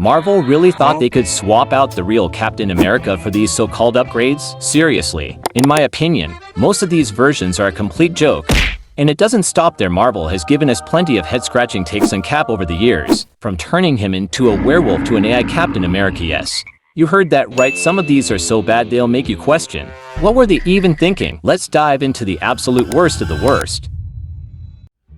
Marvel really thought they could swap out the real Captain America for these so-called upgrades? Seriously, in my opinion, most of these versions are a complete joke. And it doesn't stop there. Marvel has given us plenty of head-scratching takes on Cap over the years, from turning him into a werewolf to an AI Captain America. Yes, you heard that right, some of these are so bad they'll make you question, what were they even thinking? Let's dive into the absolute worst of the worst.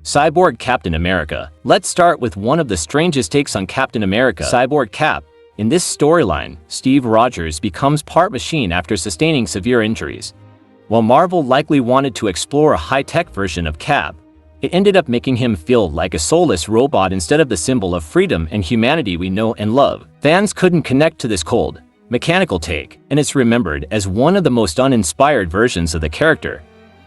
Cyborg Captain America. Let's start with one of the strangest takes on Captain America, Cyborg Cap. In this storyline, Steve Rogers becomes part machine after sustaining severe injuries. While Marvel likely wanted to explore a high-tech version of Cap, it ended up making him feel like a soulless robot instead of the symbol of freedom and humanity we know and love. Fans couldn't connect to this cold, mechanical take, and it's remembered as one of the most uninspired versions of the character.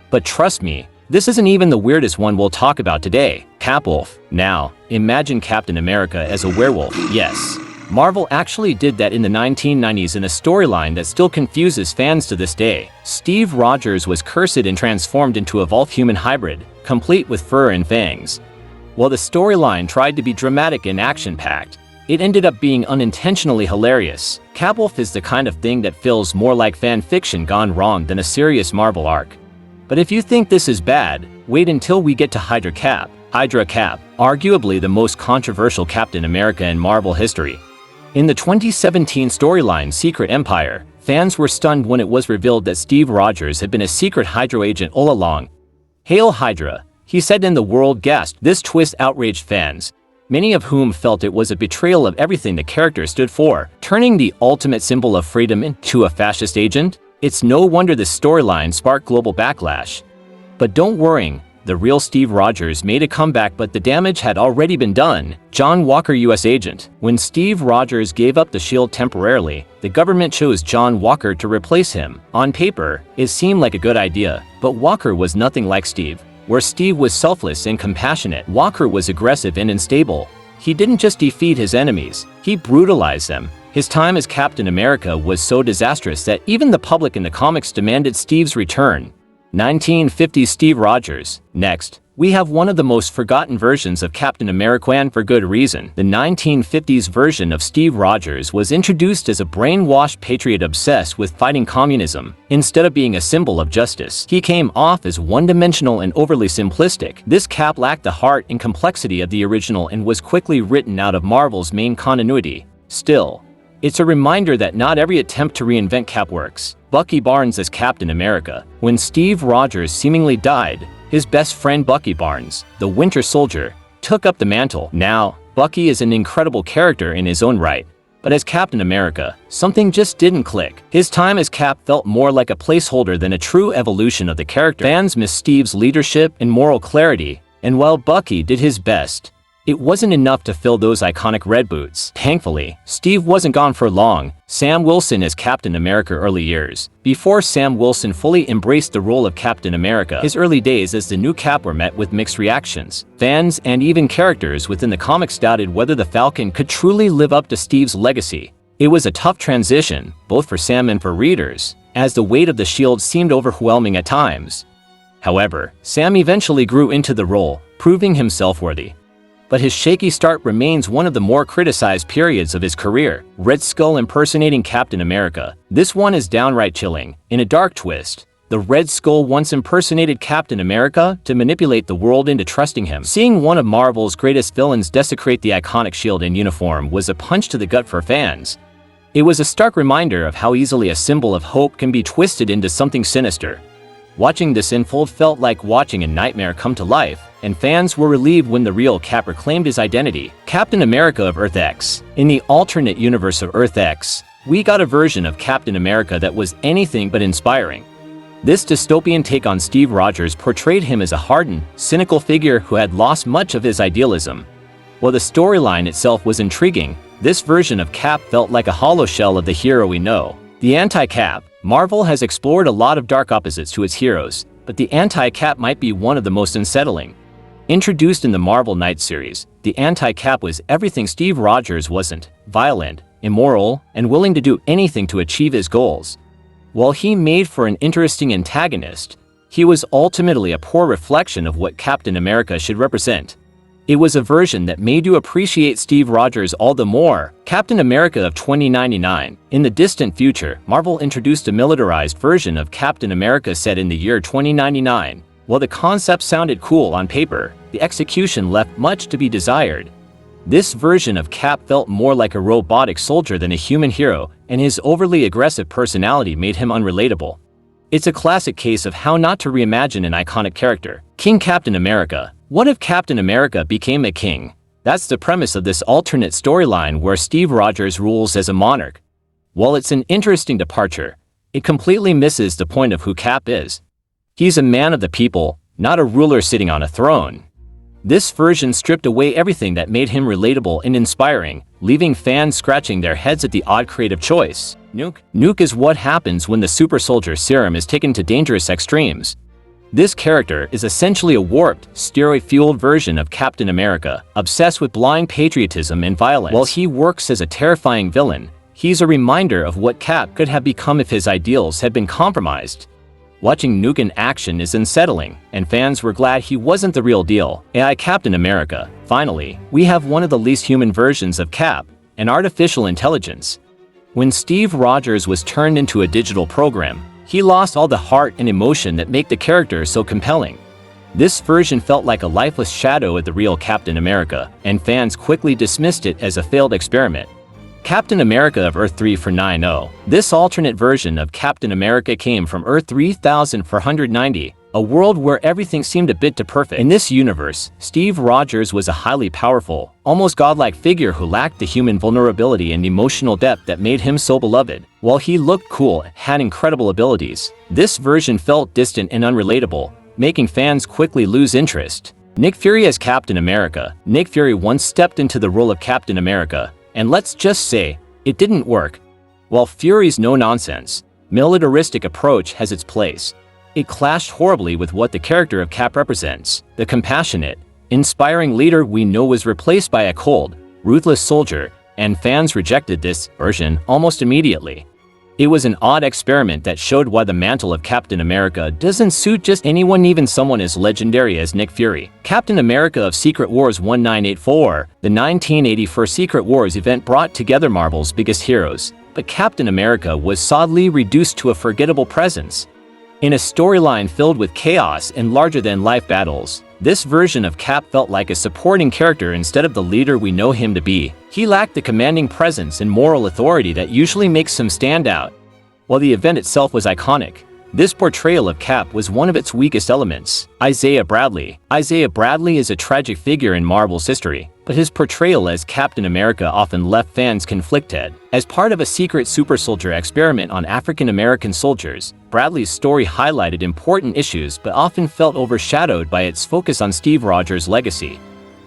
But trust me, this isn't even the weirdest one we'll talk about today. Capwolf. Now, imagine Captain America as a werewolf. Yes, Marvel actually did that in the 1990s in a storyline that still confuses fans to this day. Steve Rogers was cursed and transformed into a wolf-human hybrid, complete with fur and fangs. While the storyline tried to be dramatic and action-packed, it ended up being unintentionally hilarious. Capwolf is the kind of thing that feels more like fan fiction gone wrong than a serious Marvel arc. But if you think this is bad, wait until we get to Hydra Cap. Hydra Cap, arguably the most controversial Captain America in Marvel history. In the 2017 storyline Secret Empire, fans were stunned when it was revealed that Steve Rogers had been a secret Hydra agent all along. "Hail Hydra," he said, and the world gasped. This twist outraged fans, many of whom felt it was a betrayal of everything the character stood for, turning the ultimate symbol of freedom into a fascist agent. It's no wonder this storyline sparked global backlash. But don't worry, the real Steve Rogers made a comeback, but the damage had already been done. John Walker, U.S. agent. When Steve Rogers gave up the shield temporarily, the government chose John Walker to replace him. On paper, it seemed like a good idea, but Walker was nothing like Steve. Where Steve was selfless and compassionate, Walker was aggressive and unstable. He didn't just defeat his enemies, he brutalized them. His time as Captain America was so disastrous that even the public in the comics demanded Steve's return. 1950s Steve Rogers. Next, we have one of the most forgotten versions of Captain America, and for good reason. The 1950s version of Steve Rogers was introduced as a brainwashed patriot obsessed with fighting communism. Instead of being a symbol of justice, he came off as one-dimensional and overly simplistic. This Cap lacked the heart and complexity of the original and was quickly written out of Marvel's main continuity. Still, it's a reminder that not every attempt to reinvent Cap works. Bucky Barnes as Captain America. When Steve Rogers seemingly died, his best friend Bucky Barnes, the Winter Soldier, took up the mantle. Now, Bucky is an incredible character in his own right. But as Captain America, something just didn't click. His time as Cap felt more like a placeholder than a true evolution of the character. Fans missed Steve's leadership and moral clarity, and while Bucky did his best, it wasn't enough to fill those iconic red boots. Thankfully, Steve wasn't gone for long. Sam Wilson as Captain America. Early years. Before Sam Wilson fully embraced the role of Captain America, his early days as the new Cap were met with mixed reactions. Fans and even characters within the comics doubted whether the Falcon could truly live up to Steve's legacy. It was a tough transition, both for Sam and for readers, as the weight of the shield seemed overwhelming at times. However, Sam eventually grew into the role, proving himself worthy. But his shaky start remains one of the more criticized periods of his career. Red Skull impersonating Captain America. This one is downright chilling. In a dark twist, the Red Skull once impersonated Captain America to manipulate the world into trusting him. Seeing one of Marvel's greatest villains desecrate the iconic shield and uniform was a punch to the gut for fans. It was a stark reminder of how easily a symbol of hope can be twisted into something sinister. Watching this unfold felt like watching a nightmare come to life, and fans were relieved when the real Cap reclaimed his identity. Captain America of Earth X. In the alternate universe of Earth X, we got a version of Captain America that was anything but inspiring. This dystopian take on Steve Rogers portrayed him as a hardened, cynical figure who had lost much of his idealism. While the storyline itself was intriguing, this version of Cap felt like a hollow shell of the hero we know. The anti-Cap. Marvel has explored a lot of dark opposites to its heroes, but the anti-Cap might be one of the most unsettling. Introduced in the Marvel Knights series, the anti-Cap was everything Steve Rogers wasn't: violent, immoral, and willing to do anything to achieve his goals. While he made for an interesting antagonist, he was ultimately a poor reflection of what Captain America should represent. It was a version that made you appreciate Steve Rogers all the more. Captain America of 2099. In the distant future, Marvel introduced a militarized version of Captain America set in the year 2099. While the concept sounded cool on paper, the execution left much to be desired. This version of Cap felt more like a robotic soldier than a human hero, and his overly aggressive personality made him unrelatable. It's a classic case of how not to reimagine an iconic character. King Captain America. What if Captain America became a king? That's the premise of this alternate storyline where Steve Rogers rules as a monarch. While it's an interesting departure, it completely misses the point of who Cap is. He's a man of the people, not a ruler sitting on a throne. This version stripped away everything that made him relatable and inspiring, leaving fans scratching their heads at the odd creative choice. Nuke is what happens when the super soldier serum is taken to dangerous extremes. This character is essentially a warped, steroid-fueled version of Captain America, obsessed with blind patriotism and violence. While he works as a terrifying villain, he's a reminder of what Cap could have become if his ideals had been compromised. Watching Nuke in action is unsettling, and fans were glad he wasn't the real deal. AI Captain America. Finally, we have one of the least human versions of Cap, an artificial intelligence. When Steve Rogers was turned into a digital program, he lost all the heart and emotion that make the character so compelling. This version felt like a lifeless shadow of the real Captain America, and fans quickly dismissed it as a failed experiment. Captain America of Earth 3490. This alternate version of Captain America came from Earth 3490, a world where everything seemed a bit too perfect. In this universe, Steve Rogers was a highly powerful, almost godlike figure who lacked the human vulnerability and emotional depth that made him so beloved. While he looked cool and had incredible abilities, this version felt distant and unrelatable, making fans quickly lose interest. Nick Fury as Captain America. Nick Fury once stepped into the role of Captain America, and let's just say, it didn't work. While Fury's no-nonsense, militaristic approach has its place, it clashed horribly with what the character of Cap represents. The compassionate, inspiring leader we know was replaced by a cold, ruthless soldier, and fans rejected this version almost immediately. It was an odd experiment that showed why the mantle of Captain America doesn't suit just anyone, even someone as legendary as Nick Fury. Captain America of Secret Wars 1984. The 1984 Secret Wars event brought together Marvel's biggest heroes, but Captain America was sadly reduced to a forgettable presence. In a storyline filled with chaos and larger-than-life battles, this version of Cap felt like a supporting character instead of the leader we know him to be. He lacked the commanding presence and moral authority that usually makes him stand out. While the event itself was iconic, this portrayal of Cap was one of its weakest elements. Isaiah Bradley. Isaiah Bradley is a tragic figure in Marvel's history, but his portrayal as Captain America often left fans conflicted. As part of a secret super soldier experiment on African American soldiers, Bradley's story highlighted important issues but often felt overshadowed by its focus on Steve Rogers' legacy.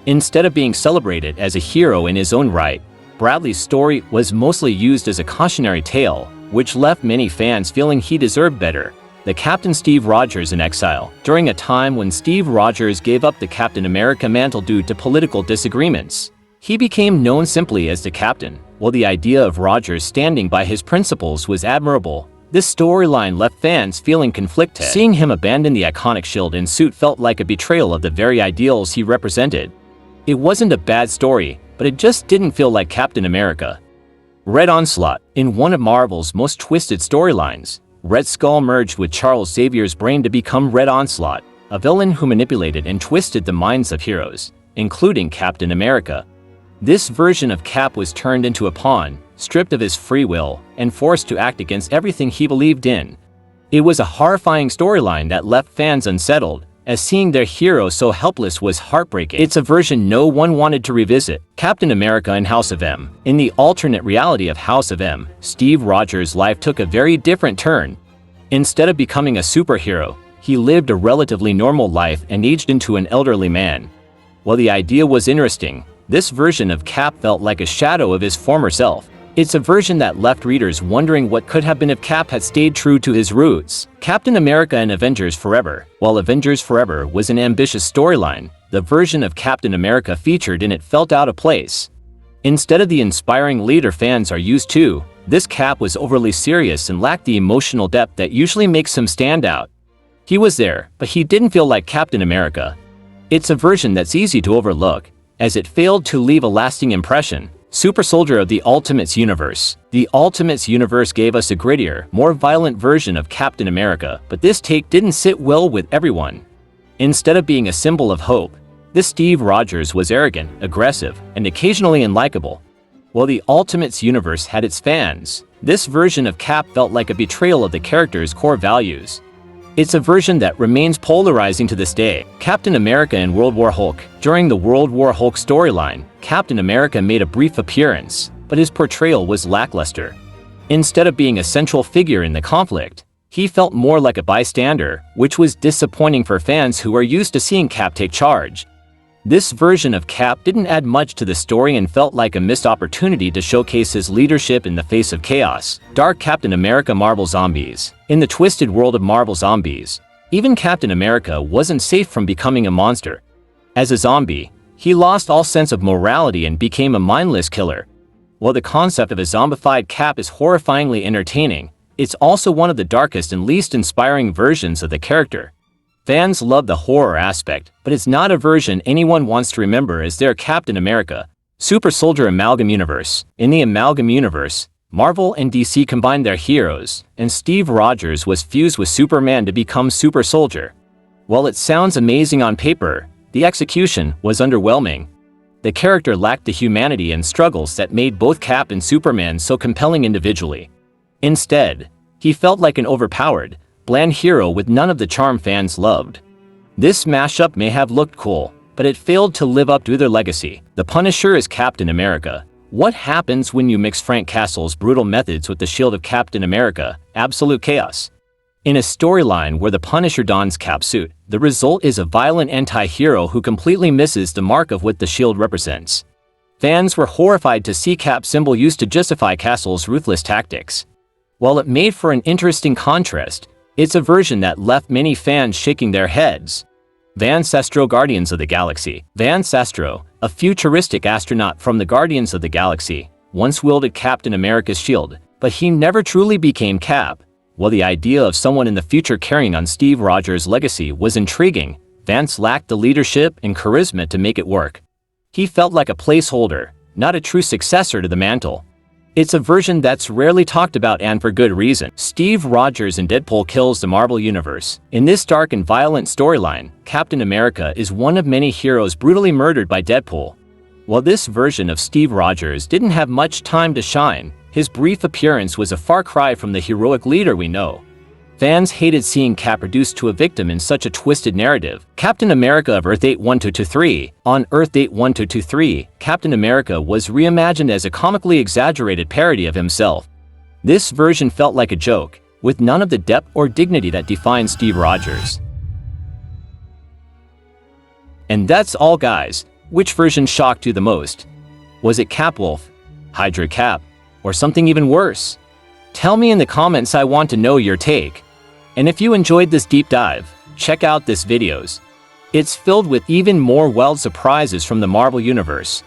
Instead of being celebrated as a hero in his own right, Bradley's story was mostly used as a cautionary tale, which left many fans feeling he deserved better. The Captain Steve Rogers in Exile. During a time when Steve Rogers gave up the Captain America mantle due to political disagreements, he became known simply as the Captain. While the idea of Rogers standing by his principles was admirable, this storyline left fans feeling conflicted. Seeing him abandon the iconic shield and suit felt like a betrayal of the very ideals he represented. It wasn't a bad story, but it just didn't feel like Captain America. Red Onslaught. In one of Marvel's most twisted storylines, Red Skull merged with Charles Xavier's brain to become Red Onslaught, a villain who manipulated and twisted the minds of heroes, including Captain America. This version of Cap was turned into a pawn, stripped of his free will, and forced to act against everything he believed in. It was a horrifying storyline that left fans unsettled, as seeing their hero so helpless was heartbreaking. It's a version no one wanted to revisit. Captain America in House of M. In the alternate reality of House of M, Steve Rogers' life took a very different turn. Instead of becoming a superhero, he lived a relatively normal life and aged into an elderly man. While the idea was interesting, this version of Cap felt like a shadow of his former self. It's a version that left readers wondering what could have been if Cap had stayed true to his roots. Captain America and Avengers Forever. While Avengers Forever was an ambitious storyline, the version of Captain America featured in it felt out of place. Instead of the inspiring leader fans are used to, this Cap was overly serious and lacked the emotional depth that usually makes him stand out. He was there, but he didn't feel like Captain America. It's a version that's easy to overlook, as it failed to leave a lasting impression. Super Soldier of the Ultimates Universe. The Ultimates Universe gave us a grittier, more violent version of Captain America, but this take didn't sit well with everyone. Instead of being a symbol of hope, this Steve Rogers was arrogant, aggressive, and occasionally unlikable. While the Ultimates Universe had its fans, this version of Cap felt like a betrayal of the character's core values. It's a version that remains polarizing to this day. Captain America and World War Hulk. During the World War Hulk storyline, Captain America made a brief appearance, but his portrayal was lackluster. Instead of being a central figure in the conflict, he felt more like a bystander, which was disappointing for fans who are used to seeing Cap take charge. This version of Cap didn't add much to the story and felt like a missed opportunity to showcase his leadership in the face of chaos. Dark Captain America Marvel Zombies. In the twisted world of Marvel Zombies, even Captain America wasn't safe from becoming a monster. As a zombie, he lost all sense of morality and became a mindless killer. While the concept of a zombified Cap is horrifyingly entertaining, it's also one of the darkest and least inspiring versions of the character. Fans love the horror aspect, but it's not a version anyone wants to remember as their Captain America. Super Soldier Amalgam Universe. In the Amalgam Universe, Marvel and DC combined their heroes, and Steve Rogers was fused with Superman to become Super Soldier. While it sounds amazing on paper, the execution was underwhelming. The character lacked the humanity and struggles that made both Cap and Superman so compelling individually. Instead, he felt like an overpowered, bland hero with none of the charm fans loved. This mashup may have looked cool, but it failed to live up to their legacy. The Punisher is Captain America. What happens when you mix Frank Castle's brutal methods with the shield of Captain America? Absolute chaos. In a storyline where the Punisher dons Cap's suit, the result is a violent anti-hero who completely misses the mark of what the shield represents. Fans were horrified to see Cap's symbol used to justify Castle's ruthless tactics. While it made for an interesting contrast, it's a version that left many fans shaking their heads. Vance Astro Guardians of the Galaxy. Vance Astro, a futuristic astronaut from the Guardians of the Galaxy, once wielded Captain America's shield, but he never truly became Cap. While the idea of someone in the future carrying on Steve Rogers' legacy was intriguing, Vance lacked the leadership and charisma to make it work. He felt like a placeholder, not a true successor to the mantle. It's a version that's rarely talked about and for good reason. Steve Rogers in Deadpool kills the Marvel Universe. In this dark and violent storyline, Captain America is one of many heroes brutally murdered by Deadpool. While this version of Steve Rogers didn't have much time to shine, his brief appearance was a far cry from the heroic leader we know. Fans hated seeing Cap reduced to a victim in such a twisted narrative. Captain America of Earth 81223. On Earth 81223, Captain America was reimagined as a comically exaggerated parody of himself. This version felt like a joke, with none of the depth or dignity that defined Steve Rogers. And that's all, guys. Which version shocked you the most? Was it Capwolf, Hydra Cap, or something even worse? Tell me in the comments, I want to know your take. And if you enjoyed this deep dive, check out this videos. It's filled with even more wild surprises from the Marvel Universe.